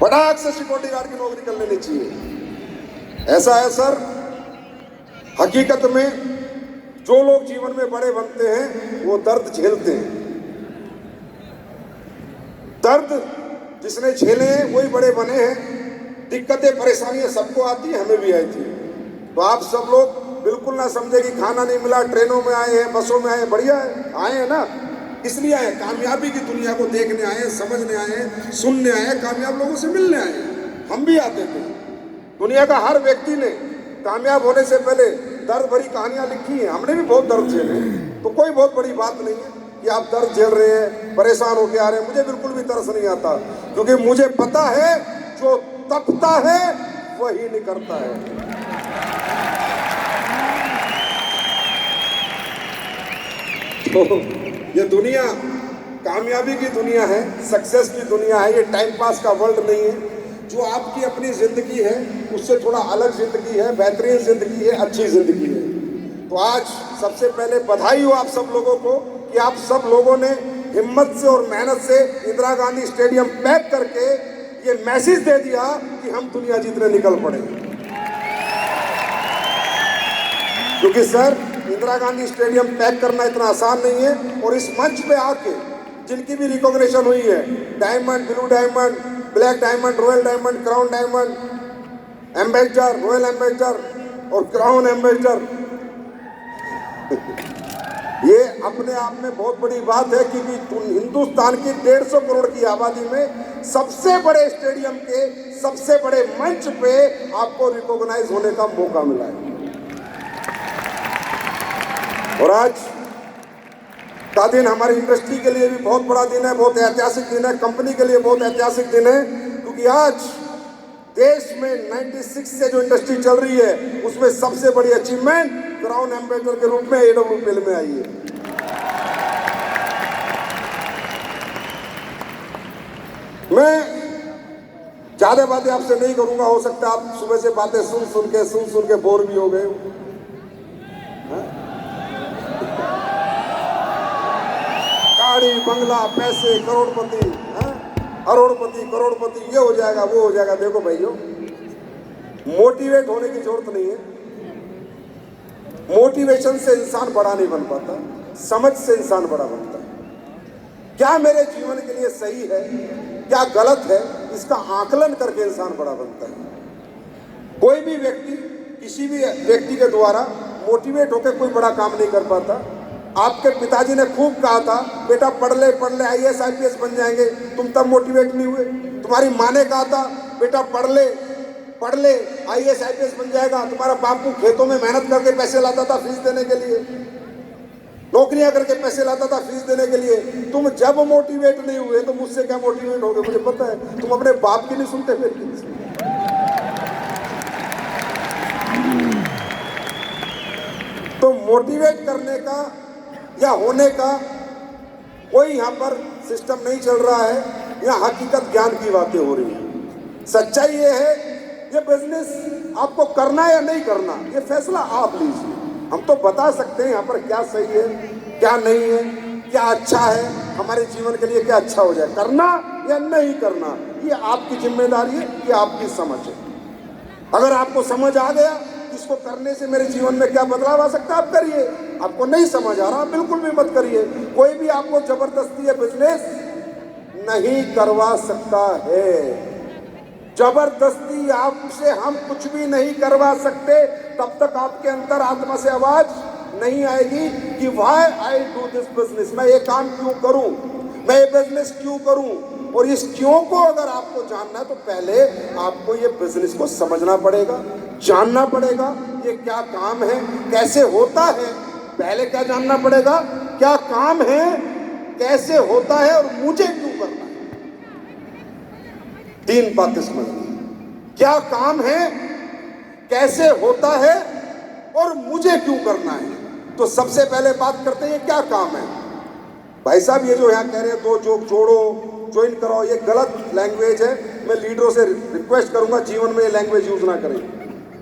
फटाक से security guard की नौकरी कर लेनी चाहिए। ऐसा है सर, हकीकत में जो लोग जीवन में बड़े बनते हैं वो दर्द झेलते हैं। दर्द जिसने झेले हैं वही बड़े बने हैं। दिक्कतें परेशानियां सबको आती है, हमें भी आई थी। तो आप सब लोग बिल्कुल ना समझे कि खाना नहीं मिला, ट्रेनों में आए हैं, बसों में आए हैं, बढ़िया है, आए हैं ना, इसलिए आए, कामयाबी की दुनिया को देखने आए हैं, समझने आए हैं, सुनने आए हैं, कामयाब लोगों से मिलने आए हैं। हम भी आते थे। दुनिया का हर व्यक्ति ने कामयाब होने से पहले दर्द भरी कहानियां लिखी हैं। हमने भी बहुत दर्द झेले, तो कोई बहुत बड़ी बात नहीं है कि आप दर्द झेल रहे हैं, परेशान होके आ रहे हैं। मुझे बिल्कुल भी तरस नहीं आता, क्योंकि मुझे पता है जो तपता है वही निकलता है। तो ये दुनिया कामयाबी की दुनिया है, सक्सेस की दुनिया है। ये टाइम पास का वर्ल्ड नहीं है। जो आपकी अपनी जिंदगी है उससे थोड़ा अलग जिंदगी है, बेहतरीन जिंदगी है, अच्छी जिंदगी है। तो आज सबसे पहले बधाई हो आप सब लोगों को कि आप सब लोगों ने हिम्मत से और मेहनत से इंदिरा गांधी स्टेडियम पैक करके ये मैसेज दे दिया कि हम दुनिया जीतने निकल पड़े। क्योंकि sir, Indira Gandhi stadium pack करना इतना आसान नहीं है। और इस मंच पे आके जिनकी भी रिकॉग्निशन हुई है, diamond, blue diamond, black diamond, royal diamond, crown diamond, ambassador, royal ambassador और क्राउन एम्बेसडर, ये अपने आप में बहुत बड़ी बात है। क्योंकि हिंदुस्तान की 150 करोड़ की आबादी में सबसे बड़े स्टेडियम के सबसे बड़े मंच पे आपको रिकॉग्नाइज होने का मौका मिला है। और आज का दिन हमारी इंडस्ट्री के लिए भी बहुत बड़ा दिन है, बहुत ऐतिहासिक दिन है, कंपनी के लिए बहुत ऐतिहासिक दिन है। क्योंकि आज देश में 96 से जो इंडस्ट्री चल रही है उसमें सबसे बड़ी अचीवमेंट क्राउन एम्बेसडर के रूप में AWPL में आई है। मैं ज्यादा बातें आपसे नहीं करूंगा। हो सकता है आप सुबह से बातें सुन के बोर भी हो गए हो। गाड़ी, बंगला, पैसे, करोड़पति, करोड़पति, ये हो जाएगा, वो हो जाएगा। देखो भाइयों, मोटिवेट होने की जरूरत नहीं है। मोटिवेशन से इंसान बड़ा नहीं बन पाता, समझ से इंसान बड़ा बनता है। क्या मेरे जीवन के लिए सही है, क्या गलत है, इसका आकलन करके इंसान बड़ा बनता है। कोई भी व्यक्ति किसी भी व्यक्ति के द्वारा मोटिवेट होकर कोई बड़ा काम नहीं कर पाता। आपके पिताजी ने खूब कहा था, बेटा पढ़ ले IAS IPS बन जाएंगे, तुम तब मोटिवेट नहीं हुए। तुम्हारी माँ ने कहा था, बेटा पढ़ ले IAS IPS बन जाएगा। तुम्हारा बापू खेतों में मेहनत करके पैसे लाता था फीस देने के लिए, नौकरियां करके पैसे लाता था फीस देने के लिए। तुम जब मोटिवेट नहीं हुए तो मुझसे क्या मोटिवेट हो गए? मुझे पता है तुम अपने बाप की नहीं सुनते फिर। तो मोटिवेट करने का या होने का कोई यहाँ पर सिस्टम नहीं चल रहा है। यहाँ हकीकत ज्ञान की बातें हो रही है। सच्चाई ये है, ये बिजनेस आपको करना है या नहीं करना, ये फैसला आप लीजिए। हम तो बता सकते हैं यहाँ पर क्या सही है, क्या नहीं है, क्या अच्छा है, हमारे जीवन के लिए क्या अच्छा हो जाए, करना या नहीं करना, ये आपकी जिम्मेदारी है, ये आपकी समझ है। अगर आपको समझ आ गया इसको करने से मेरे जीवन में क्या बदलाव आ सकता है, आप करिए। आपको नहीं समझ आ रहा, बिल्कुल भी मत करिए। कोई भी आपको जबरदस्ती ये बिजनेस नहीं करवा सकता है। जबरदस्ती आपसे हम कुछ भी नहीं करवा सकते तब तक आपके अंतर आत्मा से आवाज नहीं आएगी कि why I do this business, मैं ये काम क्यों करूं, मैं ये बिजनेस क्यों करूं। और इस क्यों को अगर आपको जानना है तो पहले आपको ये बिजनेस को समझना पड़ेगा, जानना पड़ेगा ये क्या काम है, कैसे होता है। पहले क्या जानना पड़ेगा, क्या काम है, कैसे होता है और मुझे क्यों करना है। 3 बातें समझनी, क्या काम है, कैसे होता है और मुझे क्यों करना है। तो सबसे पहले बात करते हैं क्या काम है। भाई साहब ये जो यहाँ कह रहे हैं 2 जोक जोड़ो, ज्वाइन कराओ, ये गलत लैंग्वेज है। मैं लीडरों से रिक्वेस्ट करूंगा जीवन में ये लैंग्वेज यूज ना करें।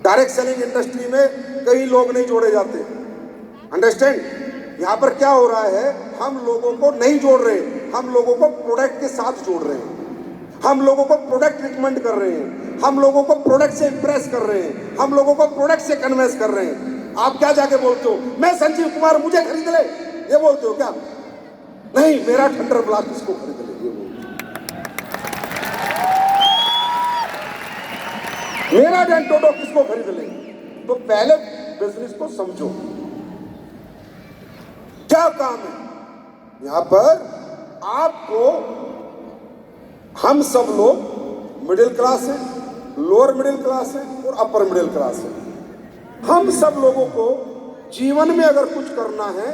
डायरेक्ट सेलिंग इंडस्ट्री में कई लोग नहीं जोड़े जाते। अंडरस्टैंड, यहाँ पर क्या हो रहा है, हम लोगों को नहीं जोड़ रहे, हम लोगों को प्रोडक्ट के साथ जोड़ रहे हैं। हम लोगों को प्रोडक्ट रिकमेंड कर रहे हैं, हम लोगों को प्रोडक्ट से इंप्रेस कर रहे हैं, हम लोगों को प्रोडक्ट से कन्विंस कर रहे हैं। आप क्या जाके बोलते हो, मैं संजीव कुमार, मुझे खरीद ले, ये बोलते हो क्या? नहीं, मेरा थंडर ब्लास्ट किसको खरीद ले, ये बोलते हो। मेरा डेंटोडो किसको खरीद ले? तो पहले बिजनेस को समझो, क्या काम है यहां पर। आपको, हम सब लोग मिडिल क्लास है, लोअर मिडिल क्लास है और अपर मिडिल क्लास है। हम सब लोगों को जीवन में अगर कुछ करना है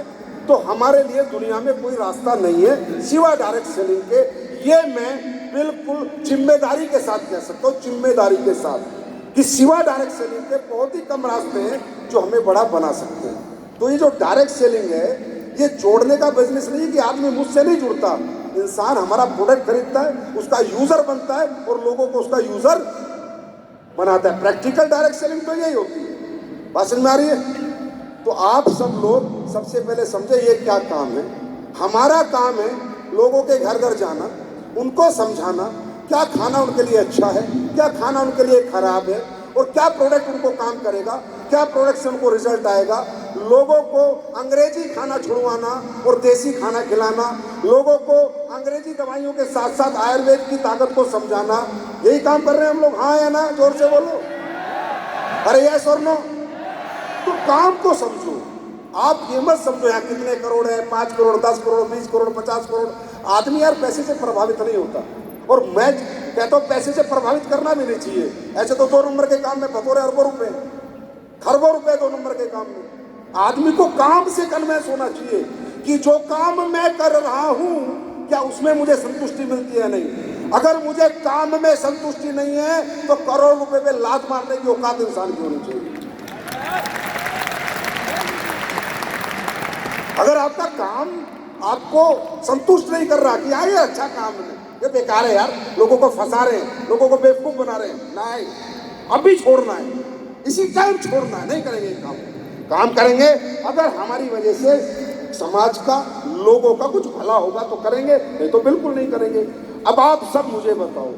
तो हमारे लिए दुनिया में कोई रास्ता नहीं है सिवा डायरेक्ट सेलिंग के। ये मैं बिल्कुल जिम्मेदारी के साथ कह सकता हूँ, जिम्मेदारी के साथ, कि सिवा डायरेक्ट सेलिंग के बहुत ही कम रास्ते हैं जो हमें बड़ा बना सकते हैं। तो ये जो डायरेक्ट सेलिंग है, ये जोड़ने का बिजनेस नहीं है कि आदमी मुझसे नहीं जुड़ता, इंसान हमारा प्रोडक्ट खरीदता है, उसका यूजर बनता है और लोगों को उसका यूजर बनाता है। प्रैक्टिकल डायरेक्ट सेलिंग तो यही होती है। बात समझ में आ रही है? तो आप सब लोग सबसे पहले समझे ये क्या काम है। हमारा काम है लोगों के घर घर जाना, उनको समझाना क्या खाना उनके लिए अच्छा है, क्या खाना उनके लिए खराब है, और क्या प्रोडक्ट उनको काम करेगा, क्या प्रोडक्ट से उनको रिजल्ट आएगा। लोगों को अंग्रेजी खाना छुड़वाना और देसी खाना खिलाना, लोगों को अंग्रेजी दवाइयों के साथ साथ आयुर्वेद की ताकत को समझाना, यही काम कर रहे हैं हम लोग। हाँ या ना, जोर से बोलो, अरे यस और नो। तो काम को समझो। आप ये मत समझो यहाँ कितने करोड़ है, 5 करोड़, 10 करोड़, 20 करोड़, 50 करोड़। आदमी यार पैसे से प्रभावित नहीं होता, और मैं कहता हूँ पैसे से प्रभावित करना भी नहीं चाहिए। ऐसे तो 2 नंबर के काम में फतोरे अरबों रुपए, खरबों रुपए 2 नंबर के काम में। आदमी को काम से कन्विंस होना चाहिए कि जो काम मैं कर रहा हूं क्या उसमें मुझे संतुष्टि मिलती है, नहीं। अगर मुझे काम में संतुष्टि नहीं है तो करोड़ रुपए पे लात मारने की औकात इंसान की होनी चाहिए। अगर आपका काम आपको संतुष्ट नहीं कर रहा कि यार ये अच्छा काम है, ये बेकार है यार, लोगों को फंसा रहे हैं, लोगों को बेवकूफ बना रहे हैं, नहीं, अभी छोड़ना है, इसी टाइम छोड़ना है, नहीं करेंगे काम करेंगे। अगर हमारी वजह से समाज का, लोगों का कुछ भला होगा तो करेंगे, नहीं तो बिल्कुल नहीं करेंगे। अब आप सब मुझे बताओ,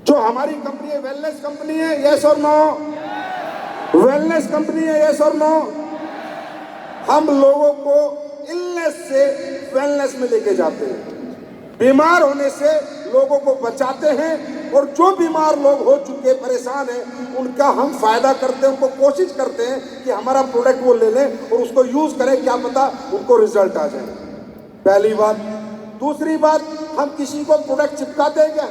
जो हमारी कंपनी है वेलनेस कंपनी है, यस और नो? वेलनेस कंपनी है, यस और नो? हम लोगों को इलनेस से वेलनेस में लेके जाते हैं, बीमार होने से लोगों को बचाते हैं, और जो बीमार लोग हो चुके, परेशान हैं, उनका हम फायदा करते हैं, उनको कोशिश करते हैं कि हमारा प्रोडक्ट वो ले लें और उसको यूज करें, क्या पता उनको रिजल्ट आ जाए। पहली बात। दूसरी बात, हम किसी को प्रोडक्ट चिपकाते हैं क्या?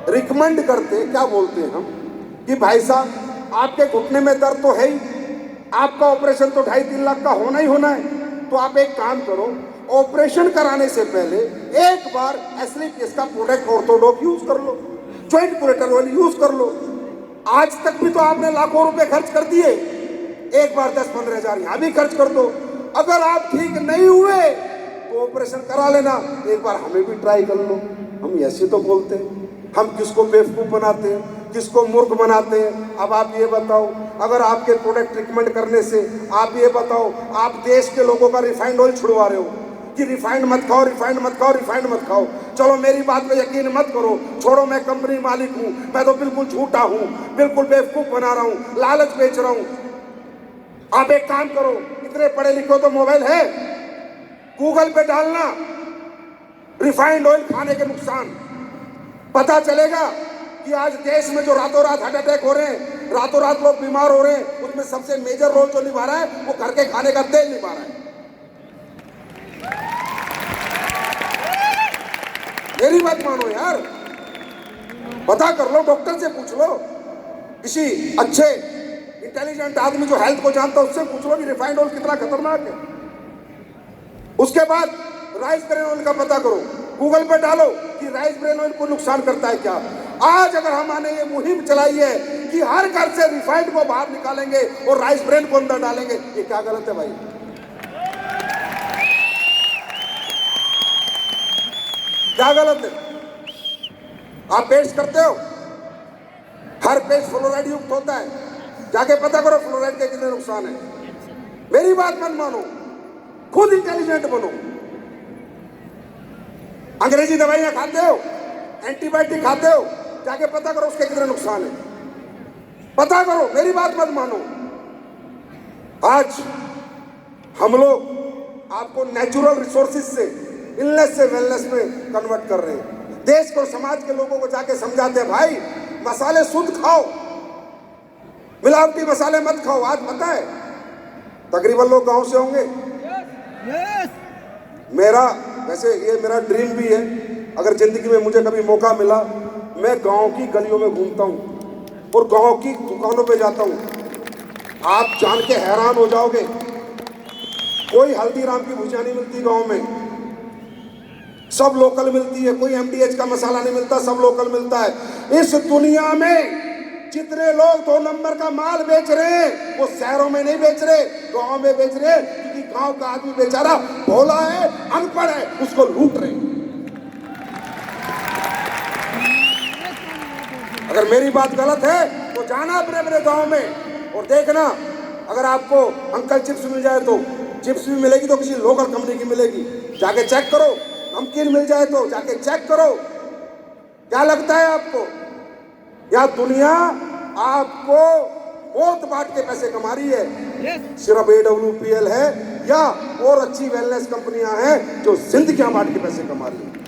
रिकमेंड करते हैं, क्या बोलते हैं हम कि भाई साहब आपके घुटने में दर्द तो है ही, आपका ऑपरेशन तो 2.5-3 लाख का होना ही होना है, तो आप एक काम करो, ऑपरेशन कराने से पहले एक बार एस्लीपियस का प्रोडक्ट ऑर्थोडॉक यूज कर लो, जॉइंट पुलेटर ऑयल यूज कर लो। आज तक भी तो आपने लाखों रुपए खर्च कर दिए, एक बार 10-15 हजार यहां भी खर्च कर दो। अगर आप ठीक नहीं हुए तो ऑपरेशन करा लेना, एक बार हमें भी ट्राई कर लो। हम ऐसे तो बोलते हैं, हम किसको बेवकूफ बनाते हैं, किसको मूर्ख बनाते हैं। अब आप ये बताओ, अगर आपके प्रोडक्ट रिकमेंड करने से, आप ये बताओ, आप देश के लोगों का रिफाइंड ऑयल छुड़वा रहे हो कि रिफाइंड मत खाओ, रिफाइंड मत खाओ, रिफाइंड मत खाओ। चलो मेरी बात पे यकीन मत करो, छोड़ो, मैं कंपनी मालिक हूं, मैं तो बिल्कुल झूठा हूं, बिल्कुल बेवकूफ बना रहा हूं, लालच बेच रहा हूं। आप एक काम करो, इतने पढ़े लिखे हो तो मोबाइल है, गूगल पे डालना रिफाइंड ऑयल खाने के नुकसान, पता चलेगा कि आज देश में जो रातों रात हार्ट अटैक हो रहे हैं, रातों रात लोग बीमार हो रहे हैं, उसमें सबसे मेजर रोल जो निभा रहा है वो घर के खाने का तेल निभा रहा है। मेरी बात मानो यार, पता कर लो, डॉक्टर से पूछ लो, किसी अच्छे इंटेलिजेंट आदमी जो हेल्थ को जानता है उससे पूछ लो कि रिफाइंड ऑयल कितना खतरनाक है। उसके बाद राइस ब्रेन ऑयल का पता करो, गूगल पे डालो कि राइस ब्रेन ऑयल को नुकसान करता है क्या। आज अगर हमने ये मुहिम चलाई है कि हर घर से रिफाइंड को बाहर निकालेंगे और राइस ब्रेन को अंदर डालेंगे, ये क्या गलत है भाई? क्या गलत है? आप पेस्ट करते हो, हर पेस्ट फ्लोराइड युक्त होता है, जाके पता करो फ्लोराइड के कितने नुकसान है। मेरी बात मत मानो, खुद इंटेलिजेंट बनो। अंग्रेजी दवाइयां खाते हो, एंटीबायोटिक खाते हो, जाके पता करो उसके कितने नुकसान है, पता करो, मेरी बात मत मानो। आज हम लोग आपको नेचुरल रिसोर्सेज से इलनेस से वेलनेस में कन्वर्ट कर रहे हैं। देश को, समाज के लोगों को जाके समझाते हैं, भाई मसाले शुद्ध खाओ, मिलावटी मसाले मत खाओ। आज पता है तकरीबन लोग गांव से होंगे। मेरा वैसे ये मेरा ड्रीम भी है, अगर जिंदगी में मुझे कभी मौका मिला, मैं गांव की गलियों में घूमता हूं और गांव की दुकानों पे जाता हूं। आप जान के हैरान हो जाओगे, कोई हल्दीराम की भुजिया नहीं मिलती गांव में, सब लोकल मिलती है। कोई एमडीएच का मसाला नहीं मिलता, सब लोकल मिलता है। इस दुनिया में जितने लोग 2 नंबर का माल बेच रहे हैं, वो शहरों में नहीं बेच रहे, गांव में बेच रहे, क्योंकि गांव का आदमी बेचारा भोला है, अनपढ़ है, उसको लूट रहे। अगर मेरी बात गलत है तो जाना अपने अपने गांव में और देखना, अगर आपको अंकल चिप्स मिल जाए तो चिप्स भी मिलेगी तो किसी लोकल कंपनी की मिलेगी, जाके चेक करो। नमकीन मिल जाए तो जाके चेक करो। क्या लगता है आपको यह दुनिया आपको बहुत बांट के पैसे कमा रही है? सिर्फ AWPL है या और अच्छी वेलनेस कंपनियां हैं जो जिंदगियां बांट के पैसे कमा रही है।